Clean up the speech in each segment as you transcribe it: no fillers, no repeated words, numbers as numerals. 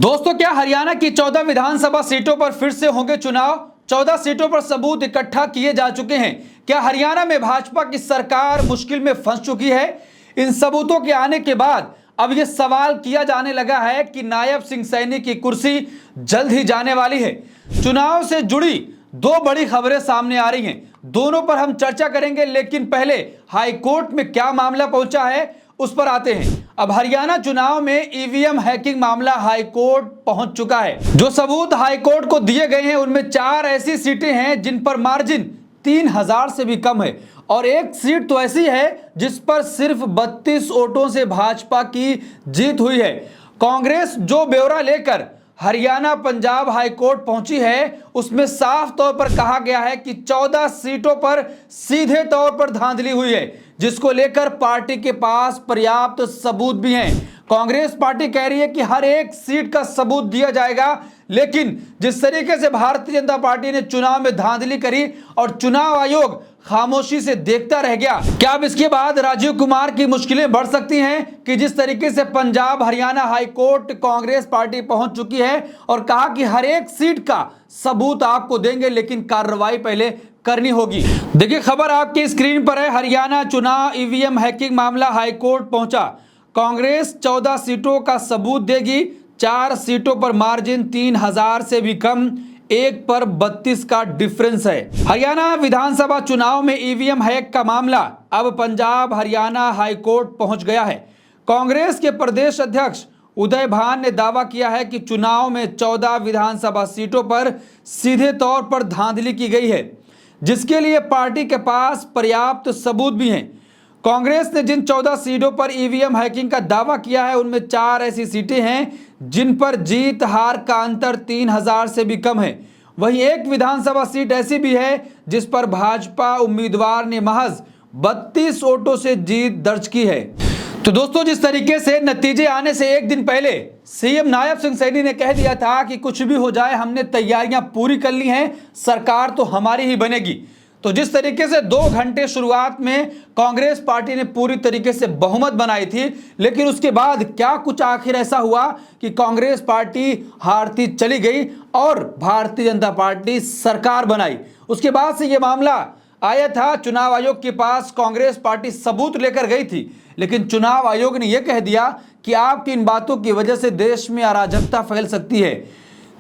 दोस्तों, क्या हरियाणा की 14 विधानसभा सीटों पर फिर से होंगे चुनाव? 14 सीटों पर सबूत इकट्ठा किए जा चुके हैं। क्या हरियाणा में भाजपा की सरकार मुश्किल में फंस चुकी है? इन सबूतों के आने के बाद अब यह सवाल किया जाने लगा है कि नायब सिंह सैनी की कुर्सी जल्द ही जाने वाली है। चुनाव से जुड़ी दो बड़ी खबरें सामने आ रही हैं, दोनों पर हम चर्चा करेंगे। लेकिन पहले हाईकोर्ट में क्या मामला पहुंचा है उस पर आते हैं। अब हरियाणा चुनाव में ईवीएम हैकिंग मामला हाईकोर्ट पहुंच चुका है। जो सबूत हाईकोर्ट को दिए गए हैं उनमें 4 ऐसी सीटें हैं जिन पर मार्जिन 3000 से भी कम है, और एक सीट तो ऐसी है जिस पर सिर्फ 32 वोटों से भाजपा की जीत हुई है। कांग्रेस जो ब्यौरा लेकर हरियाणा पंजाब हाईकोर्ट पहुंची है उसमें साफ तौर पर कहा गया है कि 14 सीटों पर सीधे तौर पर धांधली हुई है, जिसको लेकर पार्टी के पास पर्याप्त सबूत भी हैं। कांग्रेस पार्टी कह रही है कि हर एक सीट का सबूत दिया जाएगा, लेकिन जिस तरीके से भारतीय जनता पार्टी ने चुनाव में धांधली करी और चुनाव आयोग खामोशी से देखता रह गया, क्या अब इसके बाद राजीव कुमार की मुश्किलें बढ़ सकती हैं? कि जिस तरीके से पंजाब हरियाणा हाईकोर्ट कांग्रेस पार्टी पहुंच चुकी है और कहा कि हर एक सीट का सबूत आपको देंगे, लेकिन कार्रवाई पहले करनी होगी। देखिए, खबर आपकी स्क्रीन पर है। हरियाणा चुनाव ईवीएम हैकिंग मामला हाईकोर्ट पहुंचा। कांग्रेस 14 सीटों का सबूत देगी। 4 सीटों पर मार्जिन 3000 से भी कम, एक पर 32 का डिफरेंस है। हरियाणा विधानसभा चुनाव में ईवीएम हैक का मामला अब पंजाब हरियाणा हाईकोर्ट पहुंच गया है। कांग्रेस के प्रदेश अध्यक्ष उदय भान ने दावा किया है कि चुनाव में 14 विधानसभा सीटों पर सीधे तौर पर धांधली की गई है, जिसके लिए पार्टी के पास पर्याप्त सबूत भी हैं। कांग्रेस ने जिन 14 सीटों पर ईवीएम हैकिंग का दावा किया है उनमें 4 ऐसी सीटें हैं जिन पर जीत हार का अंतर 3000 से भी कम है। वहीं एक विधानसभा सीट ऐसी भी है जिस पर भाजपा उम्मीदवार ने महज 32 वोटों से जीत दर्ज की है। तो दोस्तों, जिस तरीके से नतीजे आने से एक दिन पहले सीएम नायब सिंह सैनी ने कह दिया था कि कुछ भी हो जाए हमने तैयारियां पूरी कर ली हैं, सरकार तो हमारी ही बनेगी, तो जिस तरीके से 2 घंटे शुरुआत में कांग्रेस पार्टी ने पूरी तरीके से बहुमत बनाई थी, लेकिन उसके बाद क्या कुछ आखिर ऐसा हुआ कि कांग्रेस पार्टी हारती चली गई और भारतीय जनता पार्टी सरकार बनाई। उसके बाद से यह मामला आया था, चुनाव आयोग के पास कांग्रेस पार्टी सबूत लेकर गई थी, लेकिन चुनाव आयोग ने यह कह दिया कि आपकी इन बातों की वजह से देश में अराजकता फैल सकती है।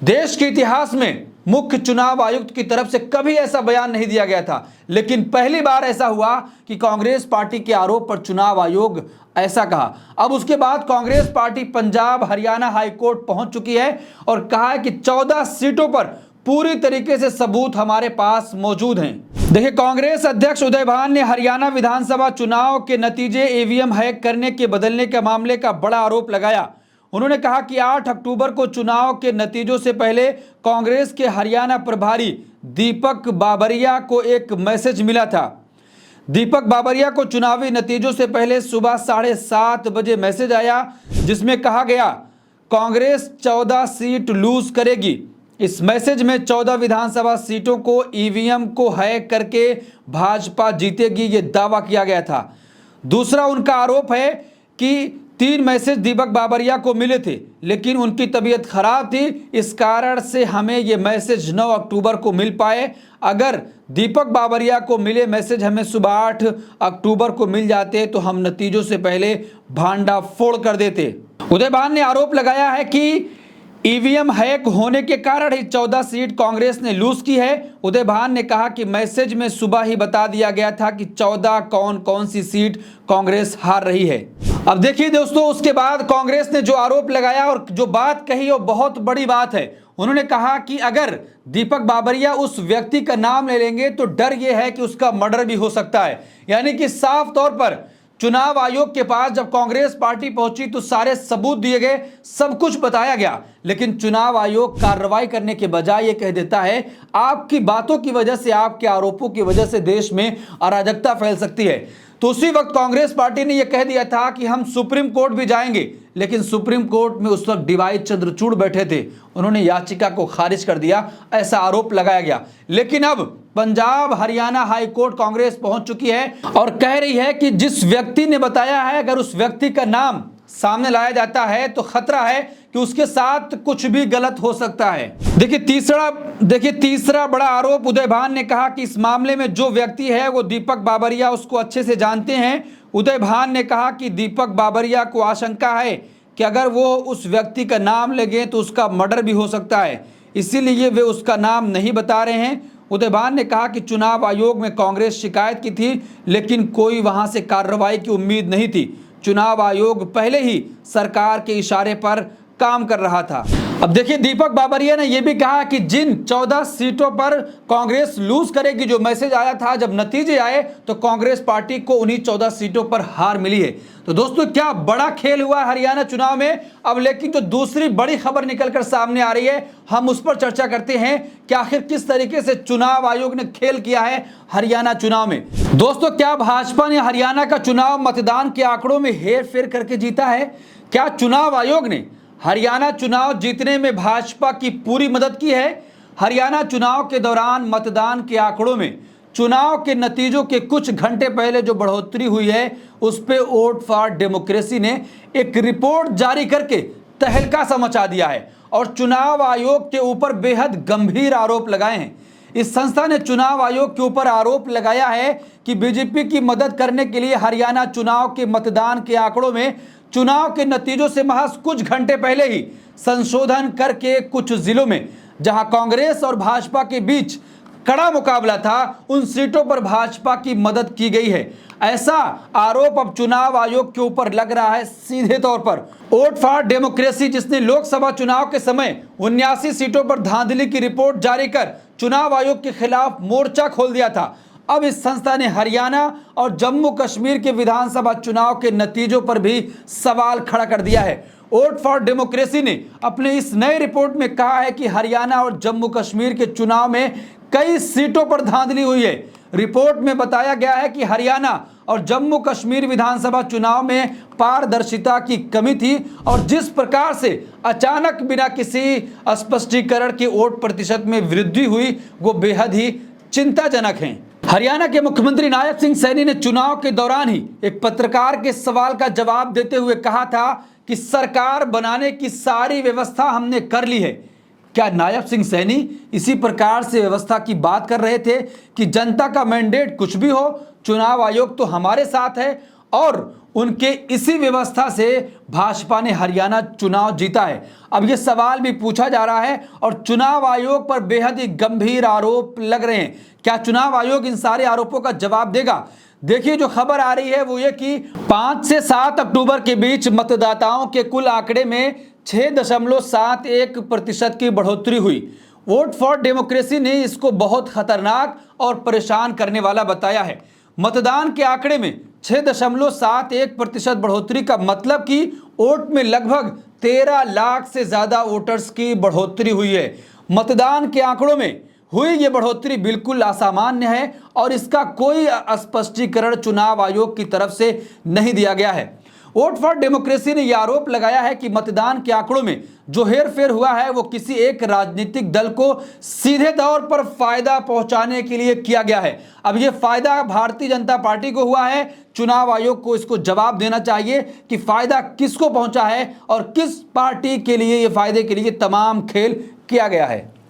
देश के इतिहास में मुख्य चुनाव आयुक्त की तरफ से कभी ऐसा बयान नहीं दिया गया था, लेकिन पहली बार ऐसा हुआ कि कांग्रेस पार्टी के आरोप पर चुनाव आयोग ऐसा कहा। अब उसके बाद कांग्रेस पार्टी पंजाब हरियाणा हाईकोर्ट पहुंच चुकी है और कहा है कि 14 सीटों पर पूरी तरीके से सबूत हमारे पास मौजूद हैं। देखिए, कांग्रेस अध्यक्ष उदय भान ने हरियाणा विधानसभा चुनाव के नतीजे ईवीएम हैक करने के बदलने के मामले का बड़ा आरोप लगाया। उन्होंने कहा कि 8 अक्टूबर को चुनाव के नतीजों से पहले कांग्रेस के हरियाणा प्रभारी दीपक बाबरिया को एक मैसेज मिला था। दीपक बाबरिया को चुनावी नतीजों से पहले सुबह 7:30 बजे मैसेज आया, जिसमें कहा गया कांग्रेस 14 सीट लूज करेगी। इस मैसेज में 14 विधानसभा सीटों को ईवीएम को हैक करके भाजपा जीतेगी, ये दावा किया गया था। दूसरा उनका आरोप है कि 3 मैसेज दीपक बाबरिया को मिले थे, लेकिन उनकी तबीयत खराब थी, इस कारण से हमें ये मैसेज 9 अक्टूबर को मिल पाए। अगर दीपक बाबरिया को मिले मैसेज हमें सुबह 8 अक्टूबर को मिल जाते तो हम नतीजों से पहले भांडाफोड़ कर देते। उदय भान ने आरोप लगाया है कि ईवीएम हैक होने के कारण ही 14 सीट कांग्रेस ने लूज की है। उदय भान ने कहा कि मैसेज में सुबह ही बता दिया गया था कि 14 कौन कौन सी सीट कांग्रेस हार रही है। अब देखिए दोस्तों, उसके बाद कांग्रेस ने जो आरोप लगाया और जो बात कही वो बहुत बड़ी बात है। उन्होंने कहा कि अगर दीपक बाबरिया उस व्यक्ति का नाम ले लेंगे तो डर यह है कि उसका मर्डर भी हो सकता है। यानी कि साफ तौर पर चुनाव आयोग के पास जब कांग्रेस पार्टी पहुंची तो सारे सबूत दिए गए, सब कुछ बताया गया, लेकिन चुनाव आयोग कार्रवाई करने के बजाय ये कह देता है आपकी बातों की वजह से, आपके आरोपों की वजह से देश में अराजकता फैल सकती है। तो उसी वक्त कांग्रेस पार्टी ने यह कह दिया था कि हम सुप्रीम कोर्ट भी जाएंगे, लेकिन सुप्रीम कोर्ट में उस वक्त डीवाई चंद्रचूड़ बैठे थे, उन्होंने याचिका को खारिज कर दिया, ऐसा आरोप लगाया गया। लेकिन अब पंजाब हरियाणा हाईकोर्ट कांग्रेस पहुंच चुकी है और कह रही है कि जिस व्यक्ति ने बताया है, अगर उस व्यक्ति का नाम सामने लाया जाता है तो खतरा है कि उसके साथ कुछ भी गलत हो सकता है। देखिए तीसरा बड़ा आरोप, उदय भान ने कहा कि इस मामले में जो व्यक्ति है वो दीपक बाबरिया उसको अच्छे से जानते हैं। उदय भान ने कहा कि दीपक बाबरिया को आशंका है कि अगर वो उस व्यक्ति का नाम लेंगे तो उसका मर्डर भी हो सकता है, इसीलिए वे उसका नाम नहीं बता रहे हैं। उदय भान ने कहा कि चुनाव आयोग में कांग्रेस शिकायत की थी, लेकिन कोई वहां से कार्रवाई की उम्मीद नहीं थी। चुनाव आयोग पहले ही सरकार के इशारे पर काम कर रहा था। अब देखिए दीपक बाबरिया ने यह भी कहा कि जिन 14 सीटों पर कांग्रेस लूज करेगी, जो मैसेज आया था, जब नतीजे आए तो कांग्रेस पार्टी को उन्हीं 14 सीटों पर हार मिली है। तो दोस्तों क्या बड़ा खेल हुआ हरियाणा चुनाव में। अब लेकिन जो दूसरी बड़ी खबर निकलकर सामने आ रही है, हम उस पर चर्चा करते हैं कि आखिर किस तरीके से चुनाव आयोग ने खेल किया है हरियाणा चुनाव में। दोस्तों क्या भाजपा ने हरियाणा का चुनाव मतदान के आंकड़ों में हेर फेर करके जीता है? क्या चुनाव आयोग ने हरियाणा चुनाव जीतने में भाजपा की पूरी मदद की है? हरियाणा चुनाव के दौरान मतदान के आंकड़ों में चुनाव के नतीजों के कुछ घंटे पहले जो बढ़ोतरी हुई है, उस पे वोट फॉर डेमोक्रेसी ने एक रिपोर्ट जारी करके तहलका सा मचा दिया है और चुनाव आयोग के ऊपर बेहद गंभीर आरोप लगाए हैं। इस संस्था ने चुनाव आयोग के ऊपर आरोप लगाया है कि बीजेपी की मदद करने के लिए हरियाणा चुनाव के मतदान के आंकड़ों में चुनाव के नतीजों से महज कुछ घंटे पहले ही संशोधन करके कुछ जिलों में जहां कांग्रेस और भाजपा के बीच कड़ा मुकाबला था, उन सीटों पर भाजपा की मदद की गई है। ऐसा आरोप अब चुनाव आयोग के ऊपर लग रहा है सीधे तौर पर। वोट फॉर डेमोक्रेसी, जिसने लोकसभा चुनाव के समय 79 सीटों पर धांधली की रिपोर्ट जारी कर चुनाव आयोग के खिलाफ मोर्चा खोल दिया था, अब इस संस्था ने हरियाणा और जम्मू कश्मीर के विधानसभा चुनाव के नतीजों पर भी सवाल खड़ा कर दिया है। वोट फॉर डेमोक्रेसी ने अपने इस नए रिपोर्ट में कहा है कि हरियाणा और जम्मू कश्मीर के चुनाव में कई सीटों पर धांधली हुई है। रिपोर्ट में बताया गया है कि हरियाणा और जम्मू कश्मीर विधानसभा चुनाव में पारदर्शिता की कमी थी और जिस प्रकार से अचानक बिना किसी स्पष्टीकरण के वोट प्रतिशत में वृद्धि हुई, वो बेहद ही चिंताजनक है। हरियाणा के मुख्यमंत्री नायब सिंह सैनी ने चुनाव के दौरान ही एक पत्रकार के सवाल का जवाब देते हुए कहा था कि सरकार बनाने की सारी व्यवस्था हमने कर ली है। क्या नायब सिंह सैनी इसी प्रकार से व्यवस्था की बात कर रहे थे कि जनता का मैंडेट कुछ भी हो, चुनाव आयोग तो हमारे साथ है, और उनके इसी व्यवस्था से भाजपा ने हरियाणा चुनाव जीता है? अब ये सवाल भी पूछा जा रहा है और चुनाव आयोग पर बेहद ही गंभीर आरोप लग रहे हैं। क्या चुनाव आयोग इन सारे आरोपों का जवाब देगा? देखिए जो खबर आ रही है वो ये कि 5 से 7 अक्टूबर के बीच मतदाताओं के कुल आंकड़े में 6.71% की बढ़ोतरी हुई। वोट फॉर डेमोक्रेसी ने इसको बहुत खतरनाक और परेशान करने वाला बताया है। मतदान के आंकड़े में 6.71% बढ़ोतरी का मतलब कि वोट में लगभग 13 लाख से ज्यादा वोटर्स की बढ़ोतरी हुई है। मतदान के आंकड़ों में हुई ये बढ़ोतरी बिल्कुल असामान्य है और इसका कोई स्पष्टीकरण चुनाव आयोग की तरफ से नहीं दिया गया है। वोट फॉर डेमोक्रेसी ने यह आरोप लगाया है कि मतदान के आंकड़ों में जो हेरफेर हुआ है वो किसी एक राजनीतिक दल को सीधे तौर पर फायदा पहुंचाने के लिए किया गया है। अब ये फायदा भारतीय जनता पार्टी को हुआ है। चुनाव आयोग को इसको जवाब देना चाहिए कि फायदा किसको पहुंचा है और किस पार्टी के लिए ये फायदे के लिए तमाम खेल किया गया है।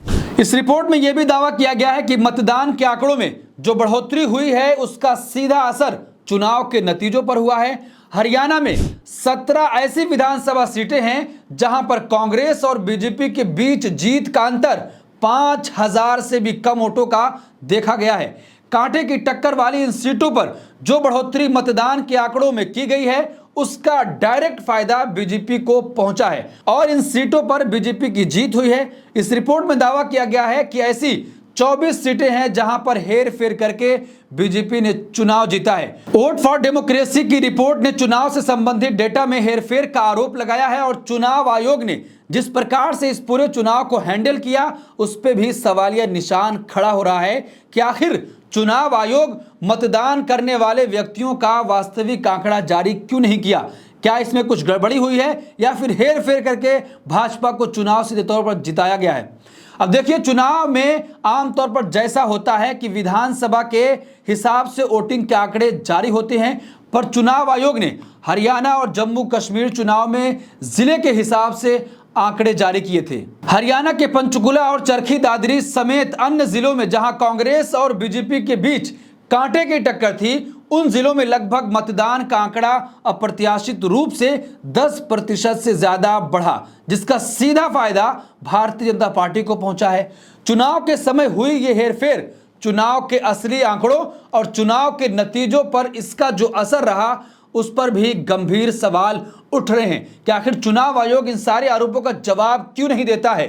इस रिपोर्ट में यह भी दावा किया गया है कि मतदान के आंकड़ों में जो बढ़ोतरी हुई है उसका सीधा असर चुनाव के नतीजों पर हुआ है। हरियाणा में 17 ऐसी विधानसभा सीटें हैं जहां पर कांग्रेस और बीजेपी के बीच जीत का अंतर 5000 से भी कम वोटों का देखा गया है। कांटे की टक्कर वाली इन सीटों पर जो बढ़ोतरी मतदान के आंकड़ों में की गई है उसका डायरेक्ट फायदा बीजेपी को पहुंचा है और इन सीटों पर बीजेपी की जीत हुई है। इस रिपोर्ट में दावा किया गया है कि ऐसी 24 सीटें हैं जहां पर हेर फेर करके बीजेपी ने चुनाव जीता है। वोट फॉर डेमोक्रेसी की रिपोर्ट ने चुनाव से संबंधित डेटा में हेरफेर का आरोप लगाया है और चुनाव आयोग ने जिस प्रकार से इस पूरे चुनाव को हैंडल किया उस पर भी सवालिया निशान खड़ा हो रहा है कि आखिर चुनाव आयोग मतदान करने वाले व्यक्तियों का वास्तविक आंकड़ा जारी क्यों नहीं किया? क्या इसमें कुछ गड़बड़ी हुई है या फिर हेर फेर करके भाजपा को चुनाव सीधे तौर पर जिताया गया है? अब देखिए चुनाव में आमतौर पर जैसा होता है कि विधानसभा के हिसाब से वोटिंग के आंकड़े जारी होते हैं, पर चुनाव आयोग ने हरियाणा और जम्मू कश्मीर चुनाव में जिले के हिसाब से आंकड़े जारी किए थे। हरियाणा के पंचकुला और चरखी दादरी समेत अन्य जिलों में जहां कांग्रेस और बीजेपी के बीच कांटे की टक्कर थी, उन जिलों में लगभग मतदान का आंकड़ा अप्रत्याशित रूप से 10% से ज्यादा बढ़ा, जिसका सीधा फायदा भारतीय जनता पार्टी को पहुंचा है। चुनाव के समय हुई ये हेरफेर चुनाव के असली आंकड़ों और चुनाव के नतीजों पर इसका जो असर रहा उस पर भी गंभीर सवाल उठ रहे हैं कि आखिर चुनाव आयोग इन सारे आरोपों का जवाब क्यों नहीं देता है।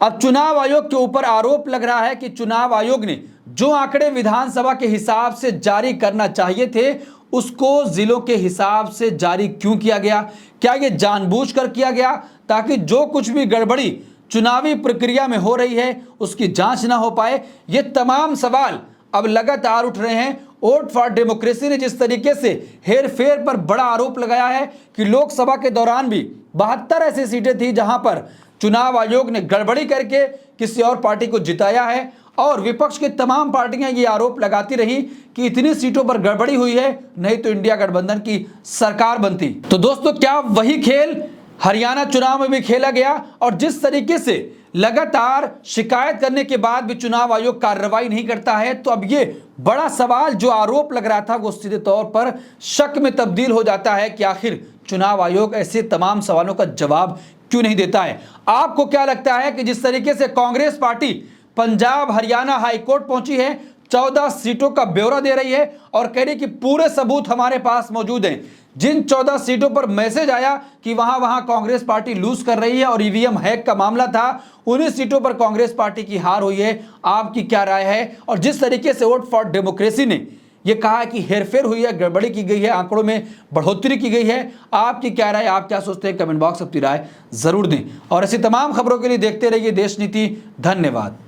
अब चुनाव आयोग के ऊपर आरोप लग रहा है कि चुनाव आयोग ने जो आंकड़े विधानसभा के हिसाब से जारी करना चाहिए थे उसको जिलों के हिसाब से जारी क्यों किया गया। क्या यह जानबूझकर किया गया ताकि जो कुछ भी गड़बड़ी चुनावी प्रक्रिया में हो रही है उसकी जांच ना हो पाए। ये तमाम सवाल अब लगातार उठ रहे हैं। वोट फॉर डेमोक्रेसी ने जिस तरीके से हेरफेर पर बड़ा आरोप लगाया है कि लोकसभा के दौरान भी 72 ऐसी सीटें थी जहां पर चुनाव आयोग ने गड़बड़ी करके किसी और पार्टी को जिताया है, और विपक्ष की तमाम पार्टियां ये आरोप लगाती रही कि इतनी सीटों पर गड़बड़ी हुई है, नहीं तो इंडिया गठबंधन की सरकार बनती। तो दोस्तों, क्या वही खेल हरियाणा चुनाव में भी खेला गया? और जिस तरीके से लगातार शिकायत करने के बाद भी चुनाव आयोग कार्रवाई नहीं करता है, तो अब ये बड़ा सवाल जो आरोप लग रहा था वो सीधे तौर पर शक में तब्दील हो जाता है कि आखिर चुनाव आयोग ऐसे तमाम सवालों का जवाब क्यों नहीं देता है। आपको क्या लगता है कि जिस तरीके से कांग्रेस पार्टी पंजाब हरियाणा हाईकोर्ट पहुंची है, 14 सीटों का ब्यौरा दे रही है और कह रही कि पूरे सबूत हमारे पास मौजूद हैं, जिन 14 सीटों पर मैसेज आया कि वहां कांग्रेस पार्टी लूज कर रही है और ईवीएम हैक का मामला था, उन्हीं सीटों पर कांग्रेस पार्टी की हार हुई है। आपकी क्या राय है? और जिस तरीके से वोट फॉर डेमोक्रेसी ने यह कहा कि हेरफेर हुई है, गड़बड़ी की गई है, आंकड़ों में बढ़ोतरी की गई है, आपकी क्या राय? आप क्या सोचते हैं? कमेंट बॉक्स अपनी राय जरूर दें और ऐसी तमाम खबरों के लिए देखते रहिए देश नीति। धन्यवाद।